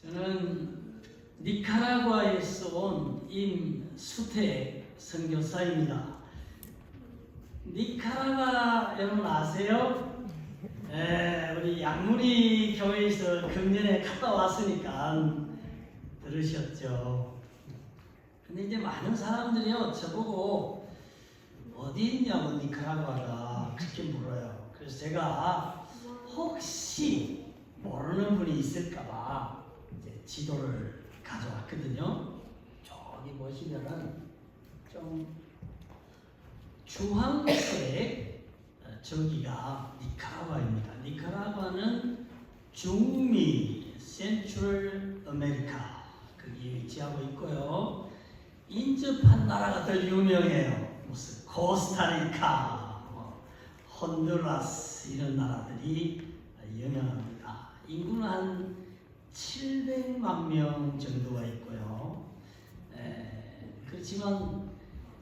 저는 니카라과에서 온 임수택 선교사입니다. 니카라과 여러분 아세요? 우리 양문희 교회에서 금년에 갔다 왔으니까 들으셨죠? 근데 이제 많은 사람들이요 저보고 어디 있냐고 니카라과가 그렇게 물어요. 그래서 제가 혹시 모르는 분이 있을까봐 이제 지도를 가져왔거든요. 저기 보시면은 좀 주황색 저기가 니카라과입니다. 니카라과는 중미 센트럴 아메리카 거기 위치하고 있고요. 인접한 나라가 더 유명해요. 무슨 코스타리카, 혼두라스 이런 나라들이 유명합니다. 인구는 한 700만 명 정도가 있고요. 그렇지만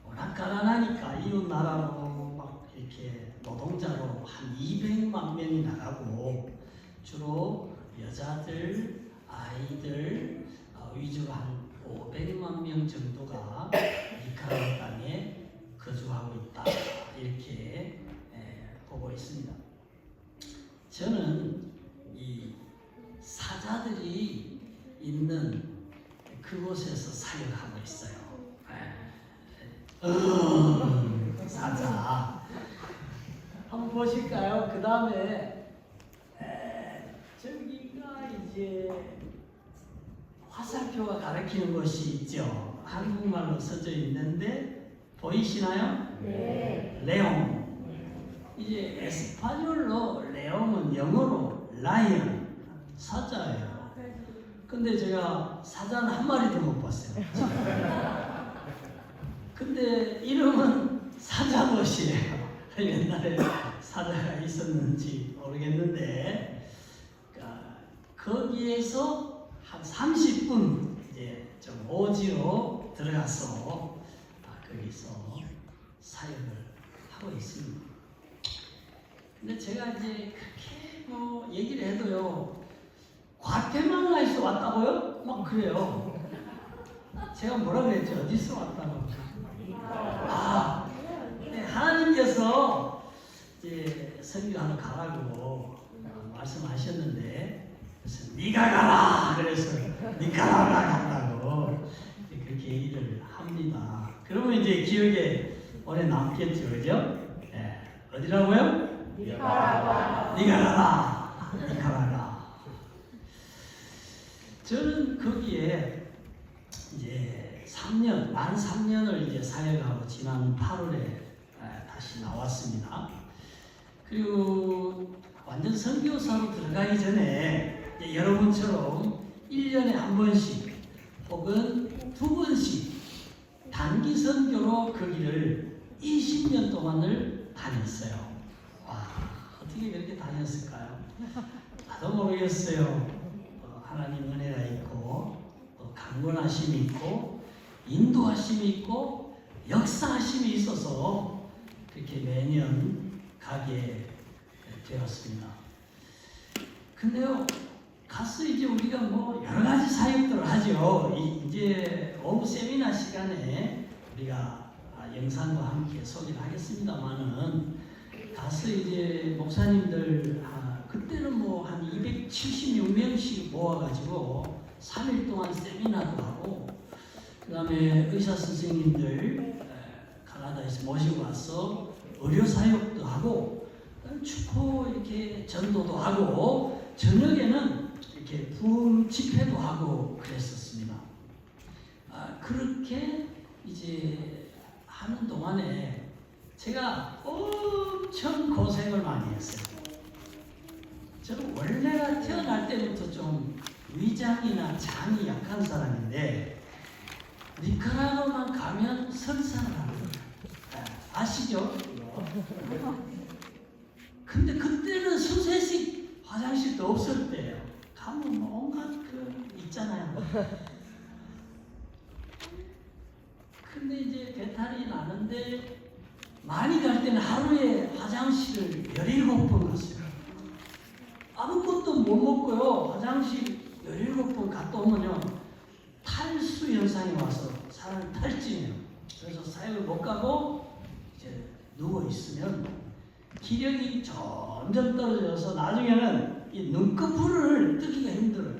워낙 가난하니까 이웃 나라로 막 이렇게 노동자로 한 200만 명이 나가고 주로 여자들, 아이들 위주로 한 500만 명 정도가 니카라과 땅에 거주하고 있다 이렇게 보고 있습니다. 저는 이 사자들이 있는 그곳에서 사역하고 있어요. 사자 한번 보실까요? 그 다음에 저기가 이제 화살표가 가리키는 것이 있죠. 한국말로 써져 있는데 보이시나요? 네. 레옹. 이제 에스파뇰로 레옹은 영어로 라이언, 사자예요. 근데 제가 사자는 한 마리도 못 봤어요. 근데 이름은 사자봇이에요. 옛날에 사자가 있었는지 모르겠는데 거기에서 한 30분 이제 좀 오지로 들어가서 거기서 사역을 하고 있습니다. 근데 제가 이제 그렇게 뭐 얘기를 해도요, 과테말라에서 왔다고요? 막 그래요. 제가 뭐라 그랬죠? 어디서 왔다고? 네, 하나님께서 이제 선교하러 가라고 말씀하셨는데, 그래서 네가 가라! 그래서 니카라과 간다고 그렇게 얘기를 합니다. 그러면 이제 기억에 오래 남겠죠, 그죠? 어디라고요? 니카라과. 네가 가라! 니카라과. 저는 거기에 이제 만 3년을 이제 사역하고 지난 8월에 다시 나왔습니다. 그리고 완전 선교사로 들어가기 전에 여러분처럼 1년에 한 번씩 혹은 2번씩 단기 선교로 거기를 20년 동안을 다녔어요. 와, 어떻게 그렇게 다녔을까요? 나도 모르겠어요. 하나님 은혜가 있고 또 강권하심이 있고 인도하심이 있고 역사하심이 있어서 그렇게 매년 가게 되었습니다. 근데요, 가서 이제 우리가 뭐 여러 가지 사역들을 하죠. 이제 오후 세미나 시간에 우리가 영상과 함께 소개를 하겠습니다만은 가서 이제 목사님들 그때는 뭐 한 276명씩 모아가지고 3일 동안 세미나도 하고 그 다음에 의사 선생님들 가나다에서 모시고 와서 의료 사역도 하고 축포 이렇게 전도도 하고 저녁에는 이렇게 부흥 집회도 하고 그랬었습니다. 그렇게 이제 하는 동안에 제가 엄청 고생을 많이 했어요. 저는 원래가 태어날 때부터 좀 위장이나 장이 약한 사람인데 니카라과만 가면 설사를 하는 거예요. 아시죠? 근데 그때는 수세식 화장실도 없을 때예요. 가면 뭐 온갖 그 있잖아요. 근데 이제 배탈이 나는데 많이 갈 때는 하루에 화장실을 17번 갔어요. 아무것도 못 먹고요. 화장실 17번 갔다 이상이 와서 사람을 탈진해요. 그래서 사역을 못 가고 이제 누워 있으면 기력이 점점 떨어져서 나중에는 이 눈꺼풀을 뜨기가 힘들어요.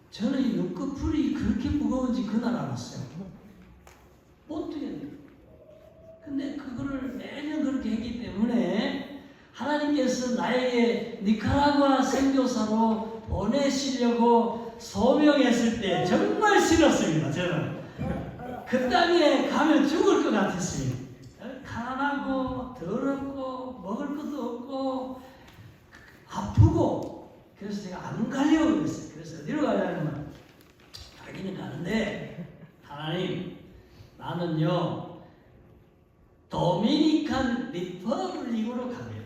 저는 이 눈꺼풀이 그렇게 무거운지 그날 알았어요. 못 뜨겠네요. 근데 그거를 매년 그렇게 했기 때문에 하나님께서 나에게 니카라구아 선교사로 보내시려고 소명했을 때 정말 싫었습니다. 저는 그 땅에 가면 죽을 것 같았습니다. 가난하고 더럽고 먹을 것도 없고 아프고 그래서 제가 안 가려고 그랬어요. 그래서 어디로 가려면 가기는 가는데 하나님 나는요 도미니칸 리퍼블릭으로 가래요.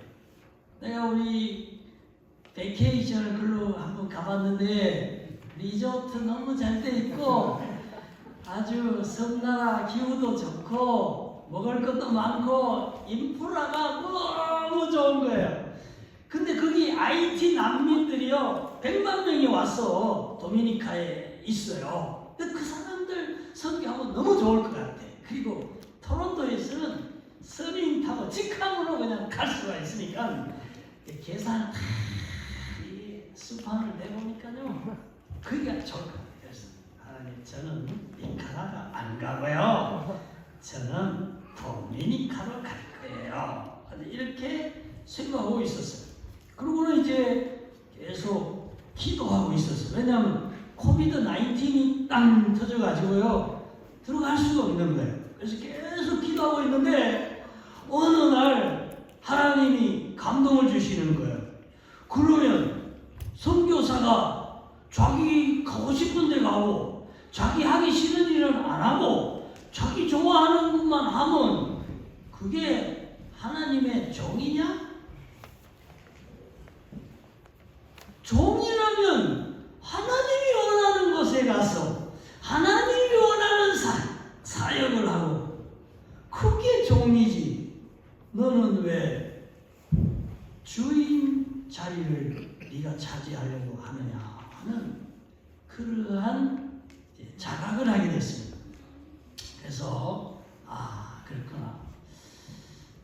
내가 우리 베케이션을 글로 한번 가봤는데 리조트 너무 잘 돼 있고 아주 섬나라 기후도 좋고 먹을 것도 많고 인프라가 너무 좋은 거예요. 근데 거기 IT 난민들이요 100만 명이 와서 도미니카에 있어요. 근데 그 사람들 선교하면 너무 좋을 것 같아. 그리고 토론토에서는 서린 타고 직항으로 그냥 갈 수가 있으니까 계산 다 수판을 내보니까요 그게 좋을 것 같아요. 그래서 하나님 저는 니카라가 안 가고요 저는 도미니카로 갈 거예요. 이렇게 생각하고 있었어요. 그러고는 이제 계속 기도하고 있었어요. 왜냐하면 코비드 19이 땅 터져가지고요 들어갈 수가 없는 거예요. 그래서 계속 기도하고 있는데 어느 날 하나님이 감동을 주시는 거예요. 그러면 선교사가 자기 가고 싶은 데 가고 자기 하기 싫은 일은 안 하고 자기 좋아하는 것만 하면 그게 하나님의 종이냐? 종이라면 하나님이 원하는 곳에 가서 하나님이 원하는 사역을 하고 그게 종이지. 너는 왜 주인 자리를 네가 차지하려고 하느냐 하는 그러한 자각을 하게 됐습니다. 그래서 그렇구나.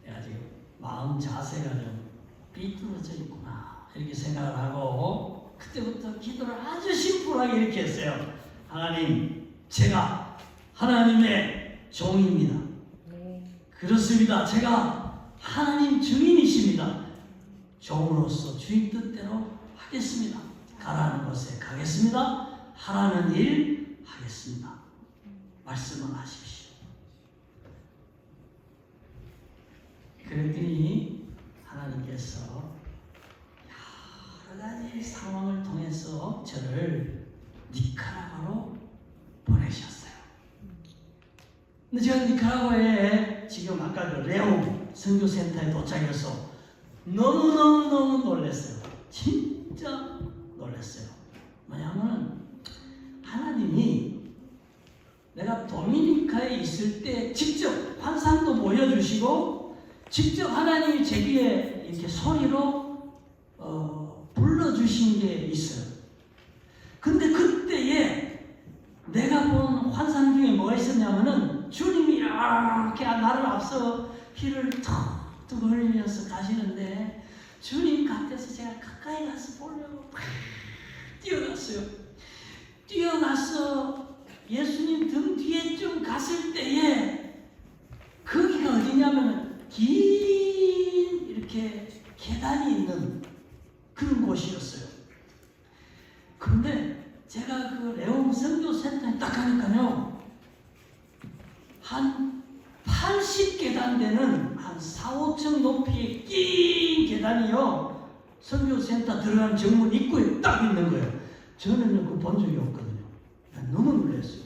내가 지금 마음 자세가 좀 삐뚤어져 있구나 이렇게 생각을 하고 그때부터 기도를 아주 심플하게 이렇게 했어요. 하나님 제가 하나님의 종입니다. 그렇습니다. 제가 하나님 주인이십니다. 종으로서 주인 뜻대로 하겠습니다. 가라는 곳에 가겠습니다. 하라는 일 하겠습니다. 말씀을 하십시오. 그랬더니 하나님께서 여러 가지 상황을 통해서 저를 니카라과로 보내셨어요. 근데 제가 니카라과에 지금 아까 그 레옹 선교센터에 도착해서 너무너무 놀랐어요. 진짜 놀랐어요. 뭐냐면 하나님이 내가 도미니카에 있을 때 직접 환상도 보여주시고 직접 하나님이 제 귀에 이렇게 소리로 불러주신 게 있어요. 근데 그때에 내가 본 환상 중에 뭐가 있었냐면은 주님이 이렇게 나를 앞서 피를 툭툭 흘리면서 가시는데 주님 곁에서 제가 가까이 가서 보려고 뛰어갔어요. 뛰어가서 예수님 등 뒤에 좀 갔을 때에 거기가 어디냐면 긴 이렇게 계단이 있는 그런 곳이었어요. 그런데 제가 그 레옹 선교센터에 딱 가니까요 한 80계단 되는 한 4, 5층 높이의 긴 계단이요 선교센터 들어간 정문 입구에 딱 있는 거예요. 저는 그거 본 적이 없거든요. 너무 놀랐어요.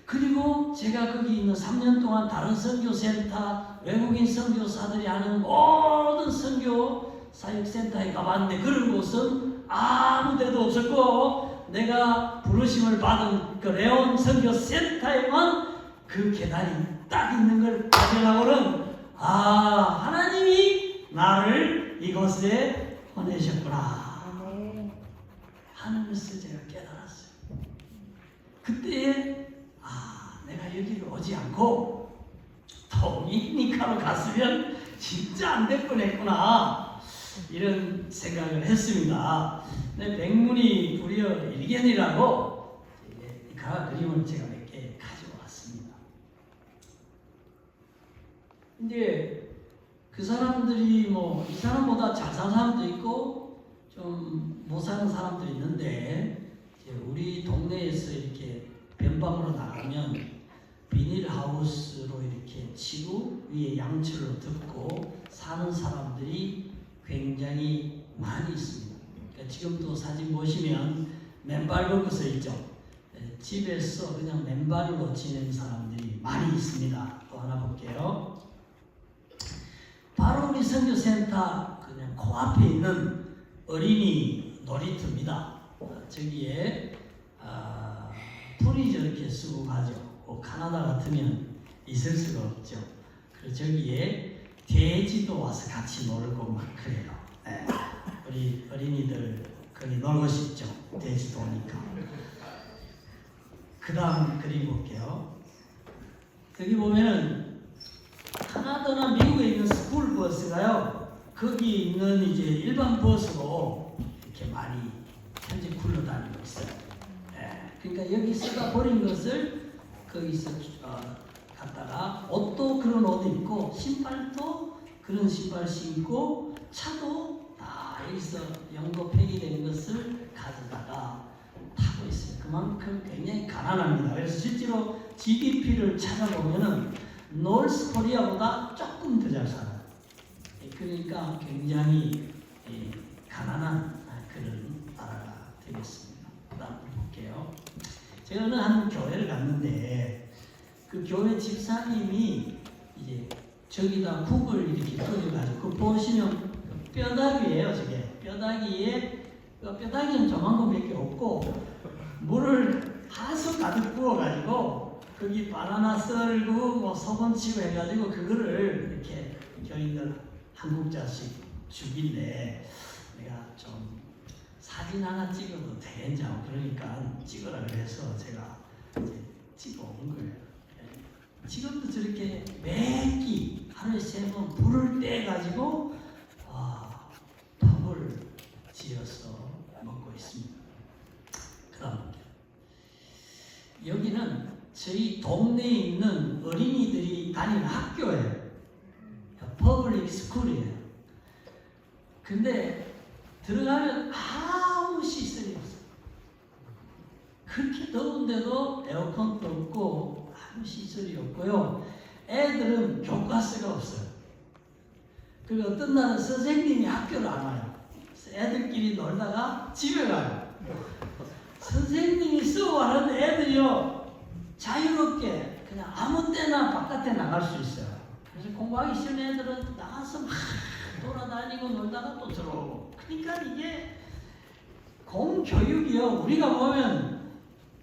그리고 제가 거기 있는 3년 동안 다른 선교센터, 외국인 선교사들이 하는 모든 선교 사역센터에 가봤는데 그런 곳은 아무 데도 없었고 내가 부르심을 받은 그 레온 선교센터에만 그 계단이 딱 있는 걸 발견하고는 하나님이 나를 이곳에 보내셨구나 하는 것을 제가 깨달았어요. 그때 오지 않고 도미니카로 갔으면 진짜 안 될 뻔했구나 이런 생각을 했습니다. 근데 백문이 불여 일견이라고 가 그림을 제가 몇 개 가지고 왔습니다. 이제 그 사람들이 뭐 이 사람보다 잘 사는 사람도 있고 좀 못 사는 사람도 있는데 이제 우리 동네에서 이렇게 변방으로 나가면 비닐하우스로 이렇게 치고 위에 양철로 덮고 사는 사람들이 굉장히 많이 있습니다. 그러니까 지금도 사진 보시면 맨발 걷고 서 있죠. 집에서 그냥 맨발로 지내는 사람들이 많이 있습니다. 또 하나 볼게요. 바로 우리 선교센터 그냥 코앞에 있는 어린이 놀이터입니다. 저기에 풀이 저렇게 쓰고 가죠. 카나다 같으면 있을 수가 없죠. 그래서 저기에 돼지도 와서 같이 놀고 막 그래요. 네. 우리 어린이들 거기 놀고 싶죠. 돼지도 오니까. 그 다음 그림 볼게요. 여기 보면은 카나다나 미국에 있는 스쿨 버스가요. 거기 있는 이제 일반 버스로 이렇게 많이 현재 굴러다니고 있어요. 예, 그러니까 여기 쓰다 버린 것을 거기서 갖다가 옷도 그런 옷 입고 신발도 그런 신발 신고 차도 다 여기서 연고 폐기된 것을 가져다가 타고 있어요. 그만큼 굉장히 가난합니다. 그래서 실제로 GDP를 찾아보면은 노스 코리아보다 조금 더 잘 살아요. 그러니까 굉장히 가난한 그런 나라가 되겠습니다. 그 다음 볼게요. 제가 어느 한 교회를 갔는데 그 교회 집사님이 이제 저기다 국을 이렇게 끓여가지고 보시면 뼈다귀예요. 저게 뼈다귀는 조만간 몇 개 없고 물을 하수 가득 부어가지고 거기 바나나 썰고 뭐 소금 치고 해가지고 그거를 이렇게 교인들 한국자식 죽인데 내가 좀 사진 하나 찍어도 되겠냐 그러니까 찍으라 그래서 제가 이제 찍어온 거예요. 지금도 저렇게 매끼 하루에 3번 불을 떼가지고 밥을 지어서 먹고 있습니다. 그 다음 여기는 저희 동네에 있는 어린이들이 다니는 학교예요. 퍼블릭 스쿨이에요. 근데 들어가면 아무 시설이 없어요. 그렇게 더운데도 에어컨도 없고 아무 시설이 없고요. 애들은 교과서가 없어요. 그리고 어떤 날은 선생님이 학교를 안 와요. 애들끼리 놀다가 집에 가요. 선생님이 수업하는 애들이요 자유롭게 그냥 아무 때나 바깥에 나갈 수 있어요. 그래서 공부하기 싫은 애들은 나가서 막 돌아다니고 놀다가 또 들어오고. 그러니까 이게 공교육이요 우리가 보면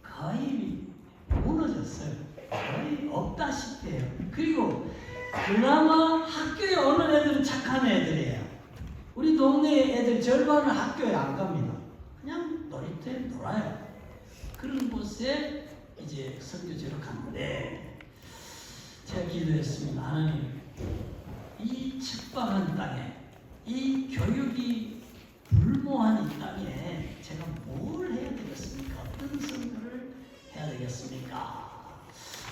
거의 무너졌어요. 거의 없다시피 해요. 그리고 그나마 학교에 오는 애들은 착한 애들이에요. 우리 동네 애들 절반은 학교에 안 갑니다. 그냥 놀이터에 놀아요. 그런 곳에 이제 선교지로 갔는데 제가 기도했습니다. 하나님, 이 척박한 땅에, 이 교육이 불모한 이 땅에 제가 뭘 해야 되겠습니까? 어떤 선교를 해야 되겠습니까?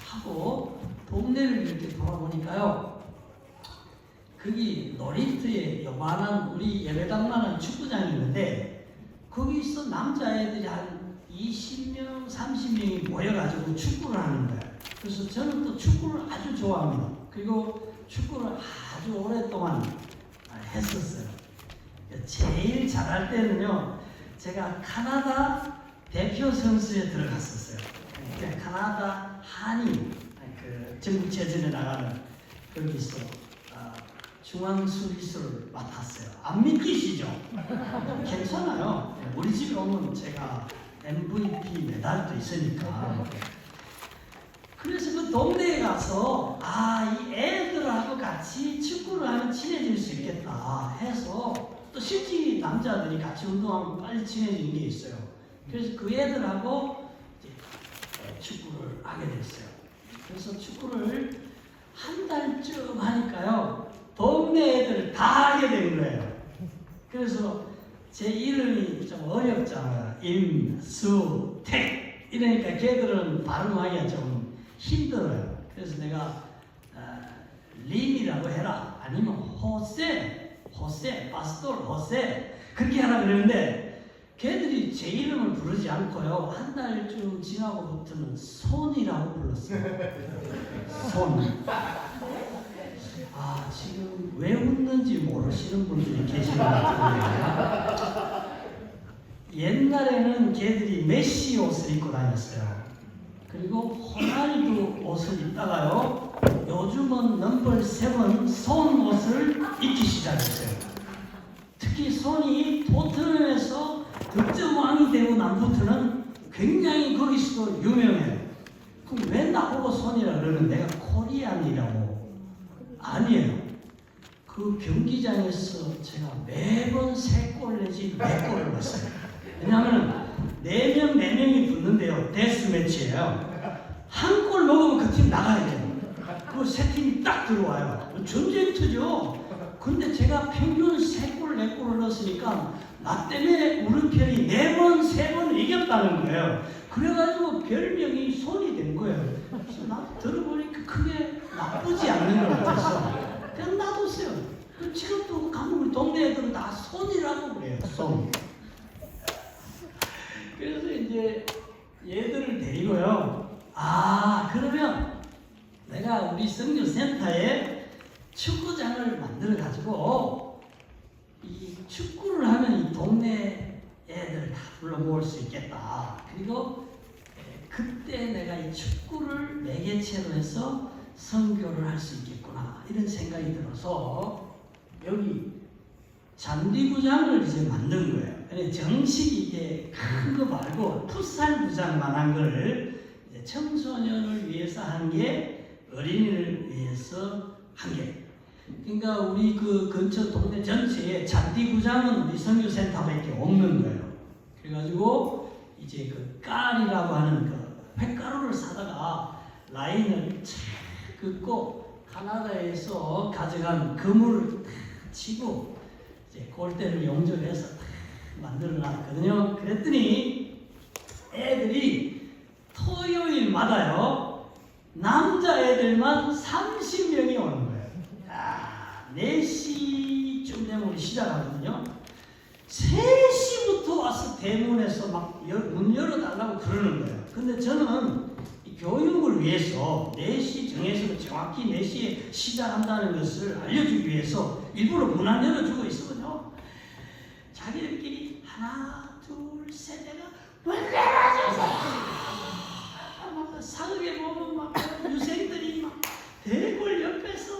하고 동네를 이렇게 돌아보니까요. 거기 놀이터에 요만한 우리 예배당만한 축구장이 있는데 거기서 남자애들이 한 20명, 30명이 모여가지고 축구를 하는 거예요. 그래서 저는 또 축구를 아주 좋아합니다. 그리고 축구를 아주 오랫동안 했었어요. 제일 잘할 때는요, 제가 카나다 대표 선수에 들어갔었어요. 그러니까 카나다 한인 그 전국체전에 나가는 거기서 중앙수비수를 맡았어요. 안 믿기시죠? 괜찮아요. 우리 집에 오면 제가 MVP 메달도 있으니까. 그래서 그 동네에 가서 이 애들하고 같이 축구를 하면 친해질 수 있겠다 해서 또 실제 남자들이 같이 운동하면 빨리 친해지는 게 있어요. 그래서 그 애들하고 이제 축구를 하게 됐어요. 그래서 축구를 한 달쯤 하니까요, 동네 애들 다 하게 된 거예요. 그래서 제 이름이 좀 어렵잖아요. 임수택. 이러니까 걔들은 발음하기가 좀 힘들어요. 그래서 내가 림이라고 해라. 아니면 호세, 파스토르 호세. 그렇게 하라 그러는데 걔들이 제 이름을 부르지 않고요. 한 달쯤 지나고부터는 손이라고 불렀어요. 손. 아, 지금 왜 웃는지 모르시는 분들이 계시는 것 같은데요. 옛날에는 걔들이 메시 옷을 입고 다녔어요. 그리고 호날두 옷을 입다가요, 요즘은 넘버 7 손 옷을 입기 시작했어요. 특히 손이 토트넘에서 득점왕이 되고 난부터는 굉장히 거기서도 유명해요. 그럼 왜 나보고 손이라 그러는 내가 코리안이라고? 아니에요. 그 경기장에서 제가 매번 3골 내지 4골을 넣었어요. 왜냐하면 4명이 붙는데요. 데스매치예요. 한 골 먹으면 그 팀 나가야 돼요. 그 세 팀이 딱 들어와요. 전쟁터죠. 근데 제가 평균 3골, 4골을 넣었으니까 나 때문에 우리 편이 4번, 3번 이겼다는 거예요. 그래가지고 별명이 손이 된 거예요. 그래서 나 들어보니까 크게 나쁘지 않는 것 같아서 그냥 놔뒀어요. 지금도 가면 우리 동네 애들은 다 손이라고 그래요. 손. 그래서 이제 얘들을 데리고요. 아, 그러면 내가 우리 선교센터에 축구장을 만들어 가지고 이 축구를 하면 이 동네 애들 다 불러 모을 수 있겠다. 그리고 그때 내가 이 축구를 매개체로 해서 선교를 할 수 있겠구나, 이런 생각이 들어서 여기 잔디구장을 이제 만든 거예요. 정식 이게 큰 거 말고 풋살구장만한 걸 청소년을 위해서 한 게, 어린이를 위해서 한 게. 그러니까 우리 그 근처 동네 전체에 잔디구장은 우리 선교센터밖에 없는 거예요. 그래가지고 이제 그 깔이라고 하는 그 횟가루를 사다가 라인을 착 긋고 가나다에서 가져간 그물을 치고 이제 골대를 용접해서 만들어 놨거든요. 그랬더니 애들이 토요일마다요, 남자애들만 30명이 오는 거예요. 4시쯤 되면 우리 시작하거든요. 3시부터 와서 대문에서 막 문 열어달라고 그러는 거예요. 근데 저는 이 교육을 위해서 4시 정해서 정확히 4시에 시작한다는 것을 알려주기 위해서 일부러 문 안 열어주고 있거든요. 자기들끼리 하나, 둘, 셋 내가 문 열어주세요. 사극에 보면 막 유생들이 막 대골 옆에서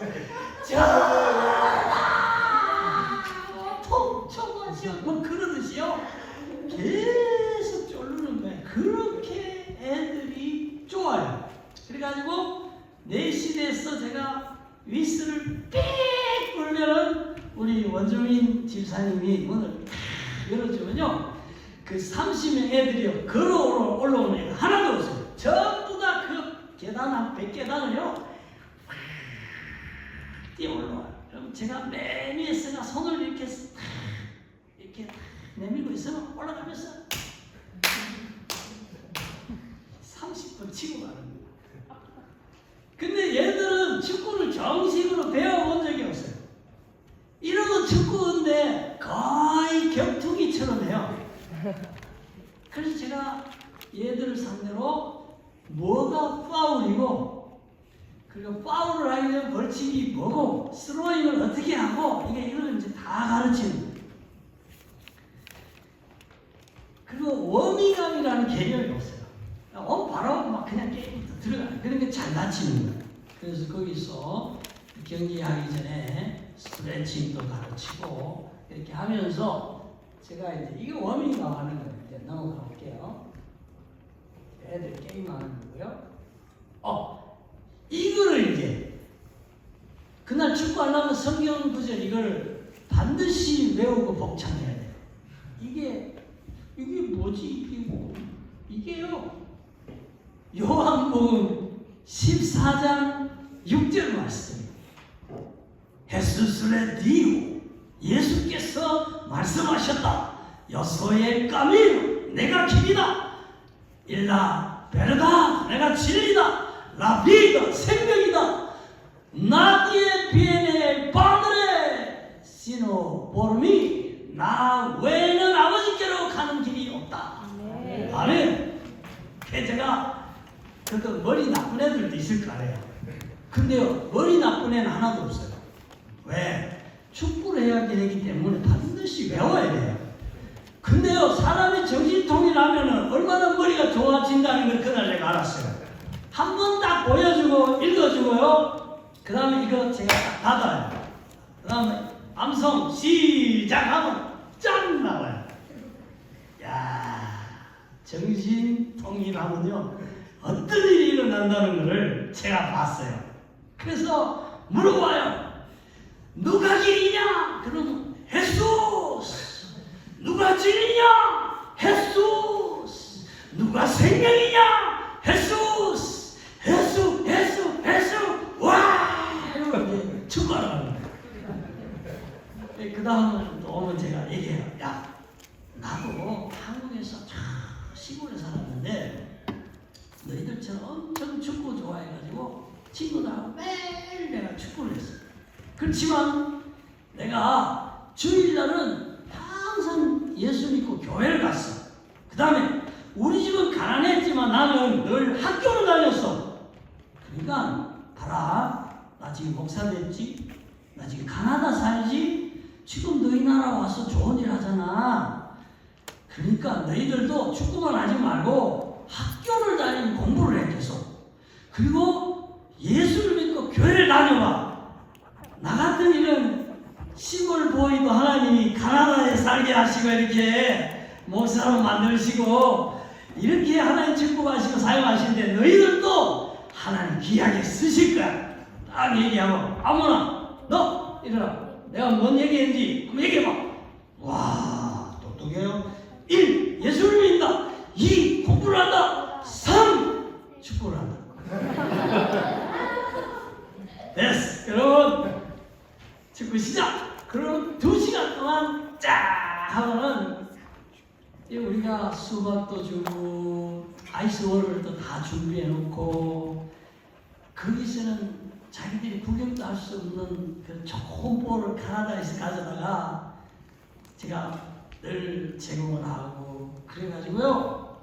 톡쳐가지고 뭐 그러듯이요. 계속 쫄르는 거예요. 그렇게 애들이 좋아요. 그래가지고 4시 돼서 제가 위스를 삑 불면은 우리 원주민 집사님이 문을 열어주면요, 그 30명 애들이요, 걸어 올라오는 애가 하나도 없어요. 전부 다 그 계단 한 100계단을요 뛰어 올라와요. 그럼 제가 맨 위에서가 손을 이렇게 내밀고 있으면 올라가면서 30분 치고 가는 거예요. 근데 얘들은 축구를 정식으로 배워본 적이 없어요. 이러고 축구인데 거의 격투기처럼 해요. 그래서 제가 얘들을 상대로 뭐가 파울이고, 그리고 파울을 하게 되면 벌칙이 뭐고, 스로잉을 어떻게 하고, 이걸 이제 다 가르치는 거예요. 그리고 워밍업이라는 개념이 없어요. 바로 막 그냥 게임부터 들어가요. 그러니까 잘 다치는 거예요. 그래서 거기서 경기하기 전에 스트레칭도 가르치고 이렇게 하면서 제가 이제 이거 워밍업 하는 거예요. 이제 넘어가 볼게요. 애들 게임하는 거고요. 이거를 이제 그날 축구하려면 성경 구절 이걸 반드시 외우고 복창해야 돼요. 이게 뭐지? 이게요. 요한복음 14장 6절 말씀입니다. 헤수스레 디고 예수께서 말씀하셨다. 여소의 까미로 내가 길이다. 일라 베르다 내가 진리다. 라비가 생명이다. 나디에 비에네 바드레 시노 보르미 나 외에는 아버지께로 가는 길이 없다. 네. 아멘. 제가 그래도 머리 나쁜 애들도 있을 거 아니에요. 근데요 머리 나쁜 애는 하나도 없어요. 왜? 축구를 해야 되기 때문에 반드시 외워야 돼요. 근데요 사람이 정신통일하면은 얼마나 머리가 좋아진다는 걸 그날 내가 알았어요. 한 번 딱 보여주고 읽어주고요. 그 다음에 이거 제가 딱 받아요. 그 다음에 암송 시작하면 짠 나와요. 야 정신통일하면요 어떤 일이 일어난다는 것을 제가 봤어요. 그래서 물어봐요. 누가 길이냐? 그러면 헤수스. 누가 진리냐? 헤수스. 누가 생명이냐? 헤수스. 헤수. 와! 이러고 축구하러 가는 거예요. 그 다음은 또 오면 제가 얘기해요. 야, 나도 한국에서 시골에 살았는데 너희들처럼 엄청 축구 좋아해가지고 친구들하고 매일 내가 축구를 했어. 그렇지만 내가 주일날은 항상 예수 믿고 교회를 갔어. 그 다음에 우리 집은 가난했지만 나는 늘 학교를 다녔어. 그러니까 봐라, 나 지금 목사 됐지? 나 지금 가나다 살지? 지금 너희 나라 와서 좋은 일 하잖아. 그러니까 너희들도 축구만 하지 말고 학교를 다니고 공부를 해 계속. 그리고 예수를 믿고 교회를 다녀봐. 나 같은 이는 시골 보이도 하나님이 가나다에 살게 하시고 이렇게 목사로 만드시고 이렇게 하나님 축복하시고 사용하시는데 너희들도 하나님 귀하게 쓰실 거야. 딱 얘기하고 아무나 너 일어나. 내가 뭔 얘기했는지 한번 얘기해봐. 와 똑똑해요. 1. 예수를 믿는다. 2. 공부를 한다. 3. 축구를 한다. 됐어. 여러분 축구 시작. 그럼 2시간 동안 쫙 하면은 우리가 수박도 주고 아이스워터도 다 준비해 놓고 거기서는 자기들이 구경도 할 수 없는 그 좋은 볼을 가나다에서 가져다가 제가 늘 제공을 하고 그래가지고요.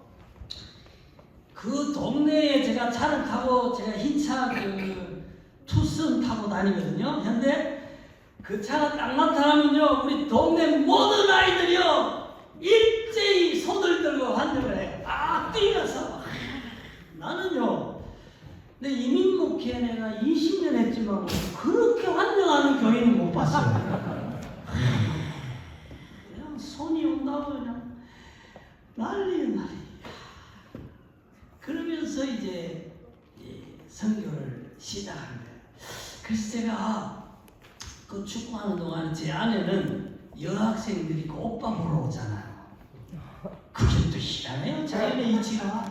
그 동네에 제가 차를 타고 제가 흰차 그 투슨 타고 다니거든요. 현대 그 차가 딱 나타나면요 우리 동네 모든 아이들이요 일제히 손을 들고 환영을 해요. 아 뛰어서 나는요 내 이민 목회 내가 20년 했지만 그렇게 환영하는 교인은 못 봤어요. 그냥 손이 온다고 그냥 난리. 그러면서 이제 선교를 시작한 거예요. 그래서 제가 그 축구하는 동안 제 안에는 여학생들이 그 오빠 보러 오잖아요. 그게 또 희한해요. 자연의 이치가.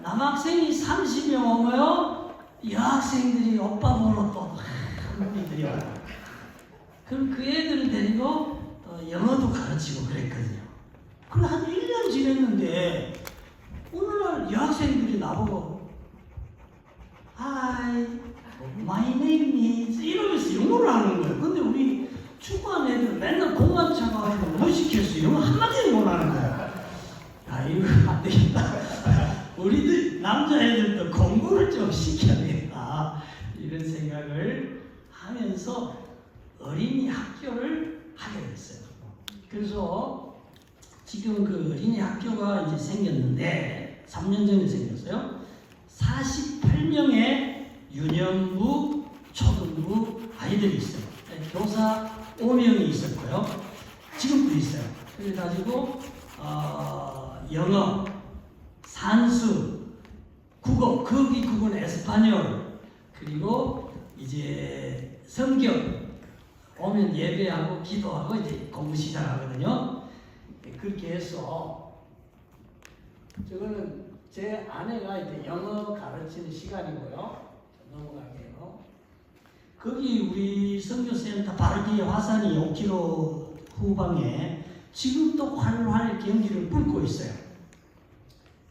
남학생이 30명 오고요. 여학생들이 오빠 보러 또 한국인들이 와요. 그럼 그 애들을 데리고 또 영어도 가르치고 그랬거든요. 그럼 한 1년 지냈는데 어느 날 여학생들이 나보고 Hi, my name is 이러면서 영어를 하는 거예요. 근데 우리 축구하는 애들 맨날 공만 차가지고 못 시켰어. 영어 한마디도 못 하는 거야. 아 이거 안 되겠다. 우리들 남자애들도 공부를 좀 시켜야 되겠다. 이런 생각을 하면서 어린이 학교를 하게 됐어요. 그래서 지금 그 어린이 학교가 이제 생겼는데 3년 전에 생겼어요. 48명의 유년부, 초등부 아이들이 있어요. 교사 5명이 있었고요. 지금도 있어요. 그래가지고 영어, 산수, 국어, 거기 국어는 에스파뇰, 그리고 이제 성경 오면 예배하고 기도하고 이제 공부 시작하거든요. 그렇게 해서 저거는 제 아내가 이제 영어 가르치는 시간이고요. 자, 넘어갈게요. 거기 우리 선교센터 바로 뒤에 화산이 5km 후방에 지금도 활활 경기를 뿜고 있어요.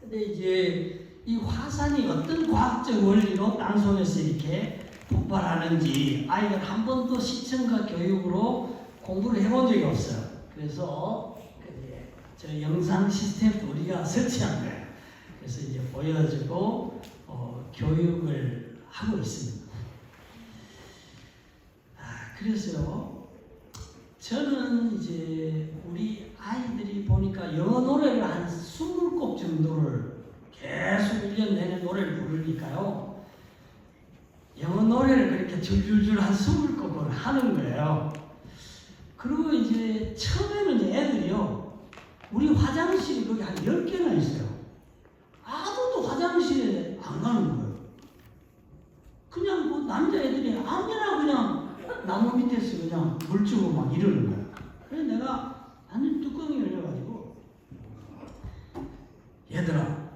근데 이제 이 화산이 어떤 과학적 원리로 땅속에서 이렇게 폭발하는지 아이들 한 번도 시청과 교육으로 공부를 해본 적이 없어요. 그래서 이제 저 영상 시스템도 우리가 설치한 거예요. 그래서 이제 보여주고 교육을 하고 있습니다. 그래서요, 저는 이제 우리 아이들이 보니까 영어 노래를 한 20곡 정도를 계속 1년 내내 노래를 부르니까요, 영어 노래를 그렇게 줄줄줄 한 20곡을 하는 거예요. 그리고 이제 처음에는 애들이요, 우리 화장실이 거기 한 10개나 있어요. 아무도 화장실에 안 가는 거예요. 그냥 뭐 남자애들이 아무나 그냥 나무 밑에서 그냥 물 주고 막 이러는 거야. 그래서 내가 완전 뚜껑이 열려가지고, 얘들아,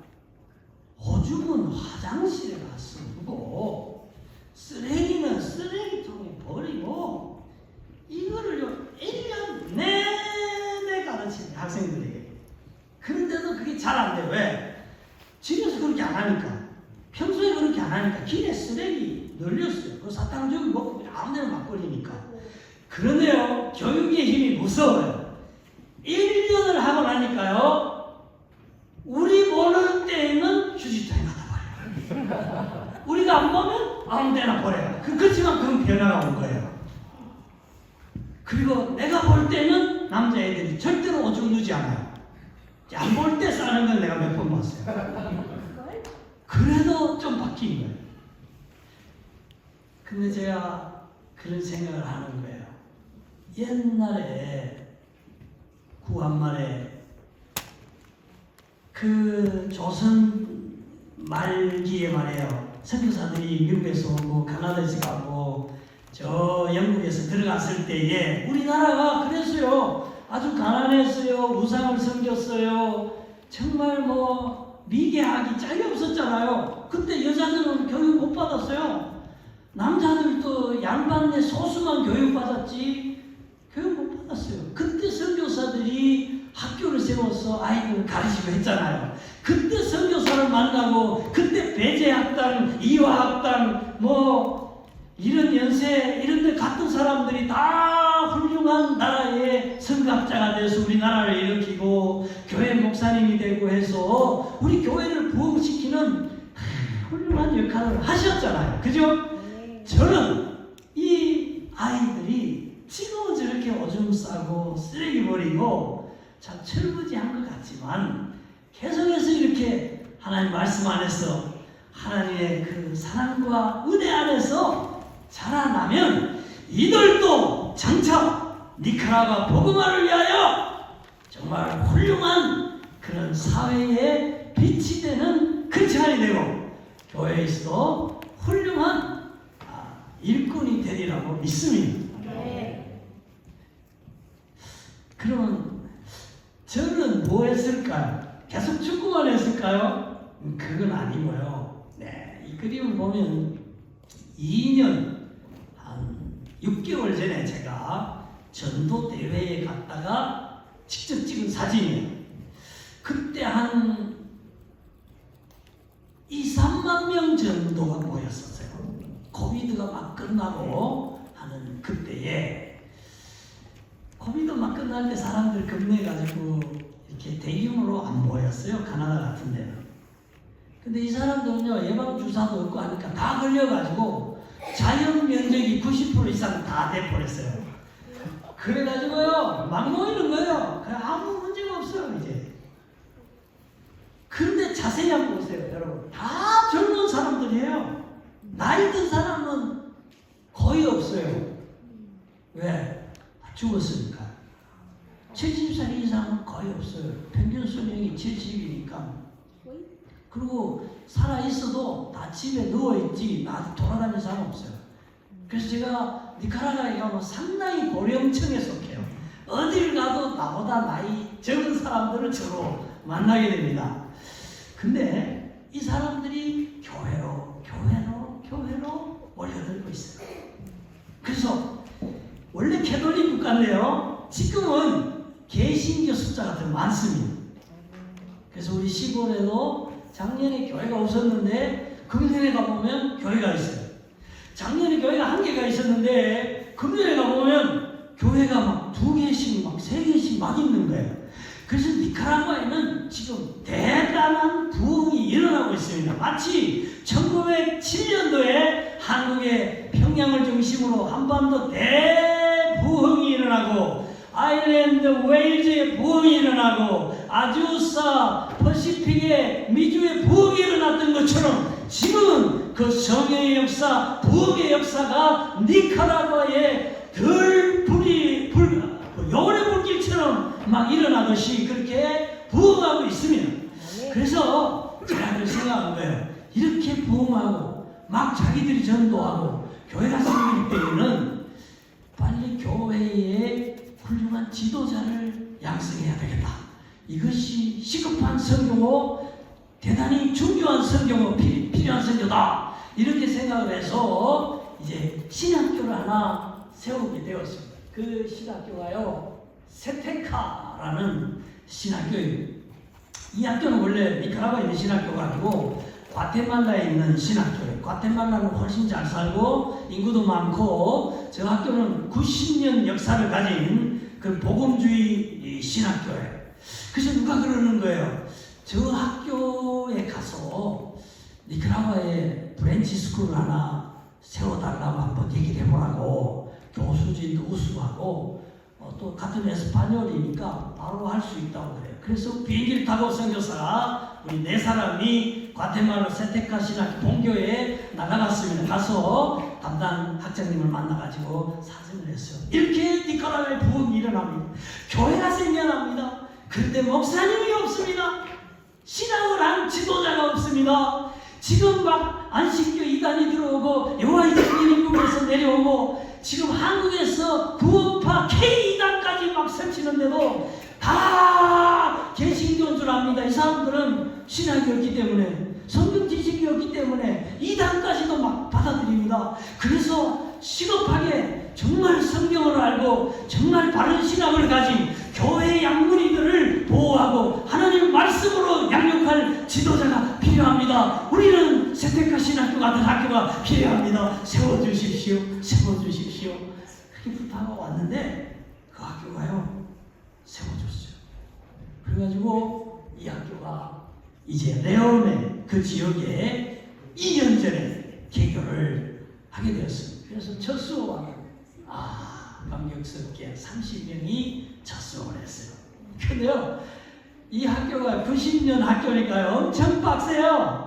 오줌은 화장실에 가서 누고 쓰레기는 쓰레기통에 버리고, 이거를요 1년 내내 가르치는 학생들에게. 그런데도 그게 잘 안 돼. 왜? 집에서 그렇게 안 하니까, 평소에 그렇게 안 하니까 길에 쓰레기 널렸어요. 그 사탕 저기 먹고 그냥 아무데나 막 버리니까. 그런데요, 교육의 힘이 무서워요. 1년을 하고 나니까요, 우리 보는 때에는 휴지통에 갖다 버려요. 우리가 안 보면 아무데나 버려요. 그렇지만 그건 변화가 온 거예요. 그리고 내가 볼 때는 남자애들이 절대로 오줌 누지 않아요. 안 볼 때 싸는 건 내가 몇 번 봤어요. 그래도 좀 바뀐 거예요. 근데 제가 그런 생각을 하는 거예요. 옛날에 구한말에 그 조선 말기에 말이에요. 선교사들이 미국에서 오고 가나다에서 가고 저 영국에서 들어갔을 때에 우리나라가 그랬어요. 아주 가난했어요. 우상을 섬겼어요. 정말 뭐 미개하기 짝이 없었잖아요. 그때 여자들은 교육 못 받았어요. 남자들도 양반네 소수만 교육받았지 교육 못 받았어요. 그때 선교사들이 학교를 세워서 아이들을 가르치고 했잖아요. 그때 선교사를 만나고 그때 배제학당, 이화학당 뭐 이런 연세 이런 데 갔던 사람들이 다 훌륭한 나라의 선각자가 돼서 우리나라를 일으키고 교회 목사님이 되고 해서 우리 교회를 부흥시키는 훌륭한 역할을 하셨잖아요. 그죠? 저는 이 아이들이 지금은 저렇게 오줌 싸고 쓰레기 버리고 참 철부지한 것 같지만 계속해서 이렇게 하나님 말씀 안에서 하나님의 그 사랑과 은혜 안에서 자라나면 이들도 장차 니카라과 복음화를 위하여 정말 훌륭한 그런 사회의 빛이 되는 크리스찬이 되고 교회에서도 훌륭한 일꾼이 되리라고 믿습니다. 네. 그러면 저는 뭐 했을까요? 계속 축구만 했을까요? 그건 아니고요. 네, 이 그림을 보면 2년 한 6개월 전에 제가 전도 대회에 갔다가 직접 찍은 사진이에요. 그때 한 2~3만 명 정도가 모였었어요. 코비드가 막 끝나고 하는 그때에 코비드 막 끝날 때 사람들 겁내가지고 이렇게 대규모로 안 모였어요. 가나다 같은 데는. 근데 이 사람들은요 예방주사도 없고 하니까 다 걸려가지고 자연 면적이 90% 이상 다 돼버렸어요. 그래가지고요 막 모이는 거예요. 그냥 아무 문제가 없어요 이제. 그런데 자세히 한번 보세요 여러분. 다 젊은 사람들이에요. 나이 든 사람은 거의 없어요. 왜? 죽었으니까. 70살 이상은 거의 없어요. 평균 수명이 70이니까. 그리고 살아있어도 다 집에 누워있지 나 돌아다니는 사람 없어요. 그래서 제가 니카라과에 가면 상당히 고령층에 속해요. 어딜 가도 나보다 나이 적은 사람들을 주로 만나게 됩니다. 근데 이 사람들이 교회로 몰려들고 있어요. 그래서 원래 캐톨릭 국가인데요. 지금은 개신교 숫자가 더 많습니다. 그래서 우리 시골에도 작년에 교회가 없었는데 금년에 가보면 교회가 있어요. 작년에 교회가 한 개가 있었는데 금년에 가보면 교회가 막 2개씩 막 3개씩 막 있는 거예요. 그래서 니카라과에는 지금 대단한 부흥이 일어나고 있습니다. 마치 1907년도에 한국의 평양을 중심으로 한반도 대부흥이 일어나고 아일랜드, 웨일즈의 부흥이 일어나고 아주사, 퍼시픽의 미주의 부흥이 일어났던 것처럼 지금은 그 성령의 역사, 부흥의 역사가 니카라과에 요원의 불길처럼 막 일어나듯이 그렇게 부흥하고 있습니다. 그래서 제가 그걸 생각한 거예요. 이렇게 부흥하고 막 자기들이 전도하고 교회가 생길 때에는 빨리 교회에 훌륭한 지도자를 양성해야 되겠다. 이것이 시급한 선교고 대단히 중요한 선교고 필요한 선교다. 이렇게 생각을 해서 이제 신학교를 하나 세우게 되었습니다. 그 신학교가요, 세테카라는 신학교예요. 이 학교는 원래 니카라과에 있는 신학교가 아니고 과테말라에 있는 신학교예요. 과테말라는 훨씬 잘 살고 인구도 많고 저 학교는 90년 역사를 가진 그 복음주의 신학교예요. 그래서 누가 그러는 거예요. 저 학교에 가서 니카라과에 브랜치 스쿨을 하나 세워달라고 한번 얘기를 해보라고. 교수진도 우수하고 또 같은 에스파뇰이니까 바로 할 수 있다고 그래요. 그래서 비행기를 타고 선교사가 우리 4사람이 과테말라 세테카 신학교 본교에 날아갔습니다. 가서 담당 학장님을 만나가지고 사진을 했어요. 이렇게 니카라과의 부흥이 일어납니다. 교회가 생겨납니다. 그런데 목사님이 없습니다. 신앙을 한 지도자가 없습니다. 지금 막 안식교 이단이 들어오고 여호와의 미국에서 내려오고 지금 한국에서 구원파 K이단까지 막 설치는데도 다 개신교인 줄 압니다. 이 사람들은 신학이었기 때문에 성경 지식이었기 때문에 이단까지도 막 받아들입니다. 그래서 시급하게 정말 성경을 알고 정말 바른 신학을 가진 교회 양무리들을 보호하고 하나님 말씀으로 양육할 지도자가 필요합니다. 우리는 세테카 신학교 같은 학교가 필요합니다. 세워주십시오. 세워주십시오. 그렇게 부탁하고 왔는데 그 학교가요 세워줬어요. 그래가지고 이 학교가 이제 레오네 그 지역에 2년 전에 개교를 하게 되었습니다. 그래서 첫 수업은 감격스럽게 30명이 첫 수업을 했어요. 근데요 이 학교가 90년 학교니까요 엄청 빡세요.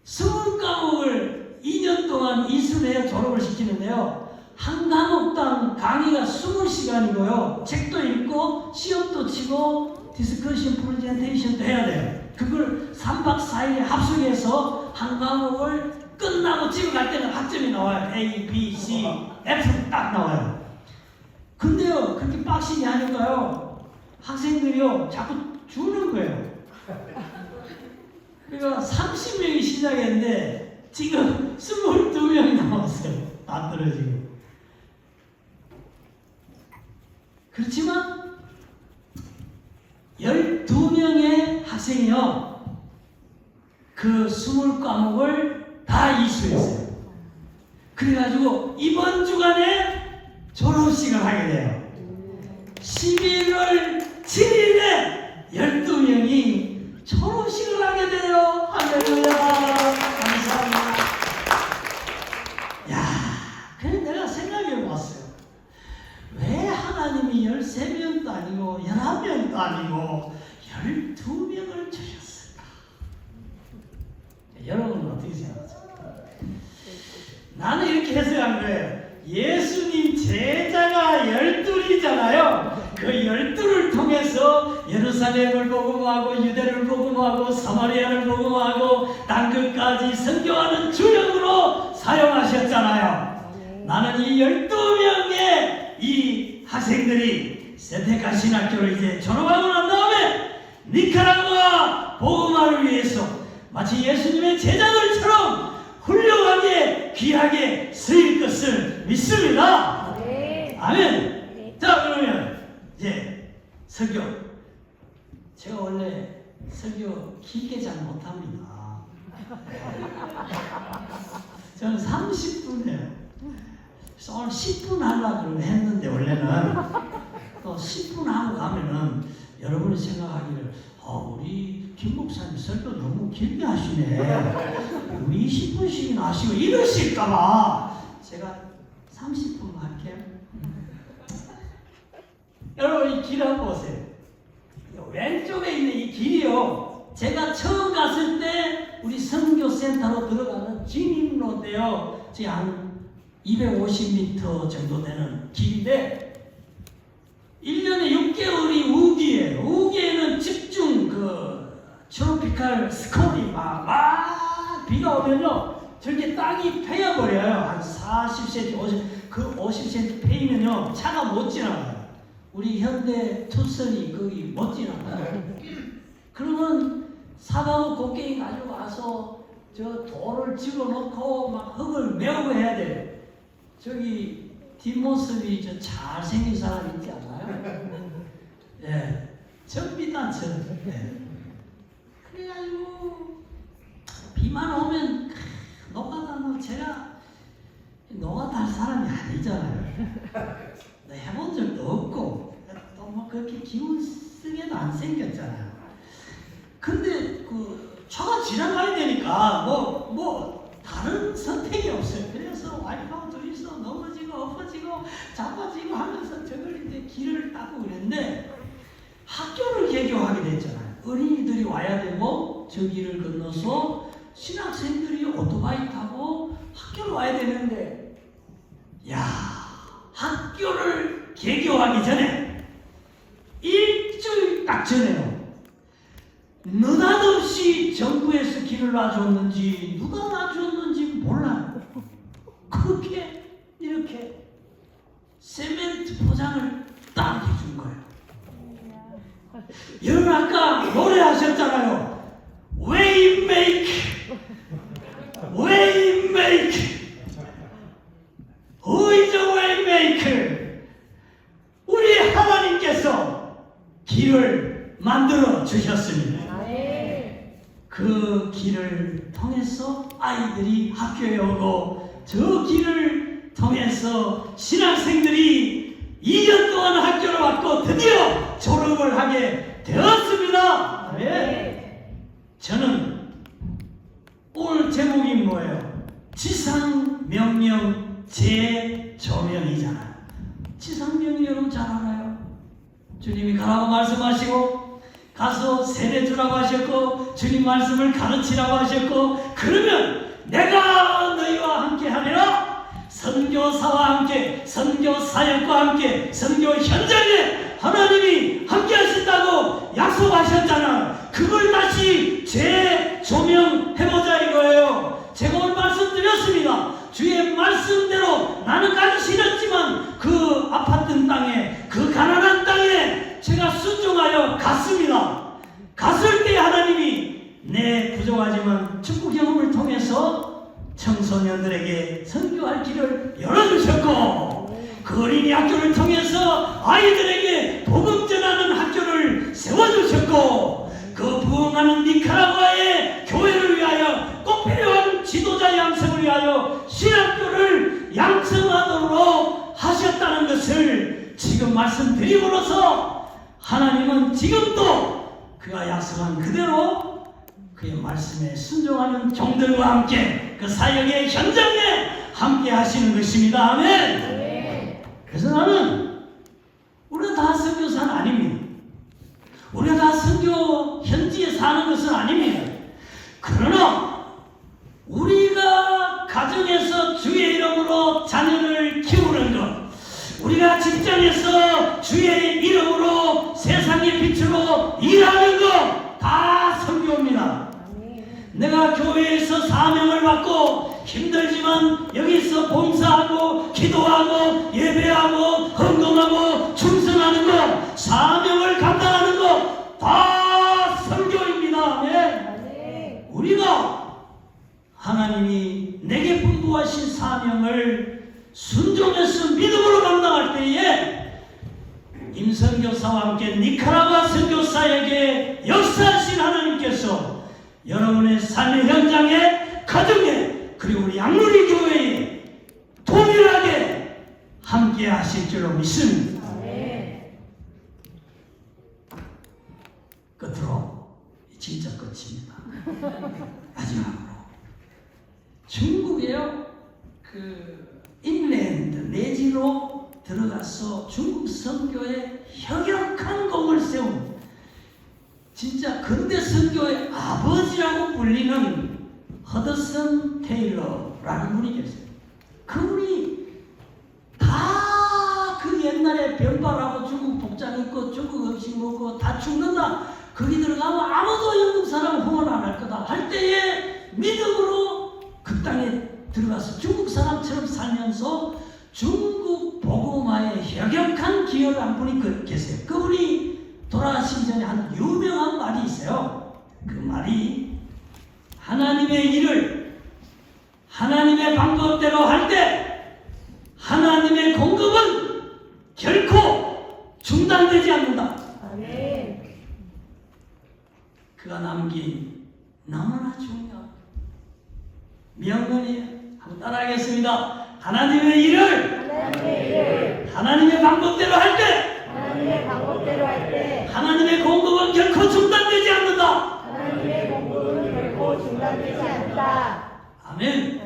20과목을 2년 동안 이수해야 졸업을 시키는데요. 한 과목당 강의가 20시간이고요. 책도 읽고 시험도 치고 디스커션 프레젠테이션도 해야 돼요. 그걸 3박 4일에 합숙해서 한 과목을 끝나고 집에 갈 때는 학점이 나와요. A, B, C, F 딱 나와요. 근데요 그렇게 빡시게 하니까요 학생들이요 자꾸 주는 거예요. 그러니까 30명이 시작했는데 지금 22명이 남았어요. 다 떨어지고. 그렇지만 12명의 학생이요 그 20과목을 다 이수했어요. 그래가지고 이번 주간에 졸업식을 하게 돼요. 11월 7일에 12명이 졸업식을 하게 돼요. 할렐루야. 감사합니다. 야, 그래 내가 생각해 봤어요. 왜 하나님이 13명도 아니고 11명도 아니고 12명을 주셨을까? 여러분은 어떻게 생각하세요? 나는 이렇게 해석한 거예요. 예수님 제자가 12이잖아요. 그 12를 통해서 예루살렘을 복음하고 유대를 복음하고 사마리아를 복음하고 땅끝까지 선교하는 주역으로 사용하셨잖아요. 나는 이 12명의 이 학생들이 세테카 신학교를 이제 졸업하고 난 다음에 니카라과 복음화를 위해서 마치 예수님의 제자들처럼 훌륭하게 귀하게 쓰일 것을 믿습니다. 네. 아멘. 자, 그러면 이제 설교. 제가 원래 설교 길게 잘 못합니다. 저는 30분이에요. 그래서 오늘 10분 하려고 했는데 원래는 또 10분 하고 가면은 여러분이 생각하기를 우리 김 목사님 설교 너무 길게 하시네. 20분씩이나 하시고 이러실까봐 제가 30분 할게요. 여러분 이 길 한번 보세요. 왼쪽에 있는 이 길이요. 제가 처음 갔을 때 우리 선교센터로 들어가는 진입로인데요. 지금 한 250m 정도 되는 길인데 1년에 6개월이 우기예요. 우기에는 집중 트로피칼 스콜이 막 비가 오면요. 저렇게 땅이 패여버려요. 한 40cm, 50cm 패이면요. 차가 못 지나가요. 우리 현대 투선이 거기 못 지나가요. 그러면 사과고 곡괭이 가지고 와서 저 돌을 집어넣고 막 흙을 메우고 해야 돼요. 저기 뒷모습이 저 잘생긴 사람 있지 않아요? 예, 접니다, 저. 예. 그래가지고 비만 오면 노가다 제가 노가다 할 사람이 아니잖아요. 해본 적도 없고 또 뭐 그렇게 기운 쓰게도 안 생겼잖아요. 근데 차가 지나가야 되니까 뭐 다른 선택이 없어요. 그래서 와이프하고 둘이서 넘어지고 엎어지고 자빠지고 하면서 저걸 이제 길을 따고 그랬는데 학교를 개교하게 됐잖아요. 어린이들이 와야 되고 저 길을 건너서 신학생들이 오토바이 타고 학교를 와야 되는데 학교를 개교하기 전에 일주일 딱 전에요. 느닷없이 정부에서 길을 놔줬는지 누가 놔줬는지 몰라요. 그렇게 이렇게 세멘트 포장을 딱 해준 거예요. 여러분 아까 노래하셨잖아요. Waymaker, Waymaker. Who is a Waymaker? 우리 하나님께서 길을 만들어 주셨습니다. 그 길을 통해서 아이들이 학교에 오고 저 길을 통해서 신학생들이 2년 동안 학교를 왔고 드디어 졸업을 하게 되었습니다. 저는 오늘 제목이 뭐예요? 지상명령 재조명이잖아요. 지상명령 여러분 잘 알아요. 주님이 가라고 말씀하시고 가서 세례주라고 하셨고 주님 말씀을 가르치라고 하셨고 그러면 내가 너희와 함께 하리라. 선교사와 함께 선교사역과 함께 선교 현장에 하나님이 함께 하신다고 약속하셨잖아요. 그걸 다시 재조명해보자 이거예요. 제가 오늘 말씀드렸습니다. 주의 말씀대로 나는 가기 싫었지만 그 아팠던 땅에 그 가난한 땅에 제가 순종하여 갔습니다. 갔을 때 하나님이 내 부족하지만 축구 경험을 통해서 청소년들에게 선교할 길을 열어주셨고 그 어린이 학교를 통해서 아이들에게 복음 전하는 학교를 세워주셨고 그 부흥하는 니카라과의 교회를 위하여 꼭 필요한 지도자 양성을 위하여 신학교를 양성하도록 하셨다는 것을 지금 말씀드림으로써 하나님은 지금도 그가 약속한 그대로 그의 말씀에 순종하는 종들과 함께 그 사역의 현장에 함께 하시는 것입니다. 아멘. 그래서 나는 우리가 다 선교사는 아닙니다. 우리가 다 선교 현지에 사는 것은 아닙니다. 그러나 우리가 가정에서 주의 이름으로 자녀를 키우는 것, 우리가 직장에서 주의 이름으로 세상의 빛으로 일하는 것 다 선교입니다. 내가 교회에서 사명을 받고 힘들지만 여기서 봉사하고 기도하고 예배하고 헌금하고 충성하는 것, 사명을 감당하는 것 다 선교입니다. 우리가 하나님이 내게 분부하신 사명을 순종해서 믿음으로 감당할 때에 임선교사와 함께 니카라과 선교사에게 역사하신 하나님께서 여러분의 삶의 현장에, 가정에, 그리고 우리 양누리 교회에 동일하게 함께 하실 줄로 믿습니다. 끝으로 진짜 끝입니다. 마지막으로 중국에요, 인랜드 내지로 들어가서 중국 선교에 혁혁한 공을 세운 진짜 근대 선교의 아버지라고 불리는 허드슨 테일러라는 분이 계세요. 그분이 다 그 옛날에 변발하고 중국 복장 입고 중국 음식 먹고 다 죽는다, 거기 들어가면 아무도 영국 사람 후원 안 할 거다 할 때에 믿음으로 그 땅에 들어가서 중국 사람처럼 살면서 중국 복음화에 혁혁한 기여를 한 분이 계세요. 그분이 돌아가시기 전에 한 유명한 말이 있어요. 그 말이 하나님의 일을 하나님의 방법대로 할 때 하나님의 공급은 결코 중단되지 않는다. 그가 남긴 너무나 중요한 명언이에요. 한번 따라하겠습니다. 하나님의 일을 하나님의 방법대로 할 때 하나님의 공급은 결코 중단되지 않는다. 하나님의 공급은 결코 중단되지 않는다. 아멘.